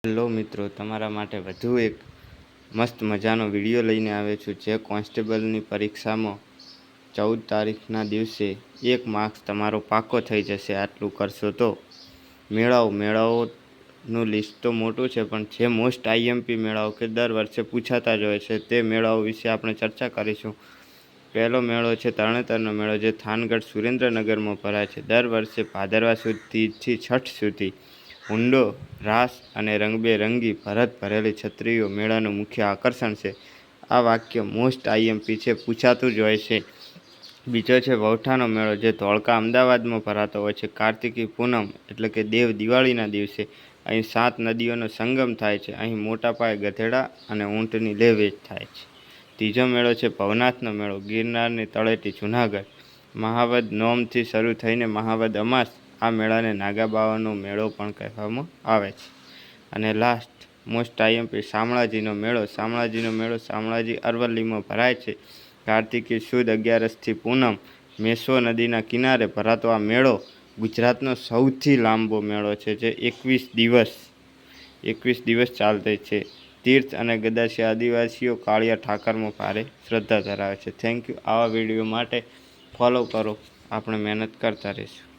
Hello મિત્રો, તમારા માટે વધુ એક મસ્ત મજાનો વિડીયો લઈને આવ્યો છું. જે કોન્સ્ટેબલની પરીક્ષામાં 14 તારીખના દિવસે 1 માર્ક્સ તમારો પાકો થઈ જશે. આટલું કરશો તો મેળાઓનું લિસ્ટ તો મોટું છે, પણ જે મોસ્ટ આઈએમપી મેળાઓ કે દર વર્ષે પૂછાતા જ હોય છે તે મેળાઓ વિશે આપણે ચર્ચા કરીશું. પહેલો મેળો છે તરણેતરનો મેળો, જે થાનગઢ સુરેન્દ્રનગરમાં ભરાય છે. દર વર્ષે ભાદરવા સુધીથી છઠ સુધી હુંડો, રાસ અને રંગબેરંગી ભરત ભરેલી છત્રીઓ મેળાનું મુખ્ય આકર્ષણ છે. આ વાક્ય મોસ્ટ આઈએમપી છે, પૂછાતું જ હોય છે. બીજો છે વૌઠાનો મેળો, જે ધોળકા અમદાવાદમાં ભરાતો હોય છે. કાર્તિકી પૂનમ એટલે કે દેવ દિવાળીના દિવસે અહીં 7 નદીઓનો સંગમ થાય છે. અહીં મોટા પાયે ગધેડા અને ઊંટની લે વેચ થાય છે. ત્રીજો મેળો છે ભવનાથનો મેળો, ગિરનારની તળેટી જૂનાગઢ. મહાવદ નોમથી શરૂ થઈને મહાવદ અમાસ આ મેળાને નાગાબાવાનો મેળો પણ કહેવામાં આવે છે. અને લાસ્ટ મોસ્ટ આઈએમપી શામળાજીનો મેળો. શામળાજીનો મેળો શામળાજી અરવલ્લીમાં ભરાય છે. કાર્તિકી સુદ 11થી પૂનમ મેશ્વો નદીના કિનારે ભરાતો આ મેળો ગુજરાતનો સૌથી લાંબો મેળો છે, જે 21 દિવસ ચાલતો છે. તીર્થ અને ગદાસી આદિવાસીઓ કાળિયા ઠાકરમાં ભારે શ્રદ્ધા ધરાવે છે. Thank you. આવા વિડીયો માટે ફોલો કરો, આપણે મહેનત કરતા રહીશું.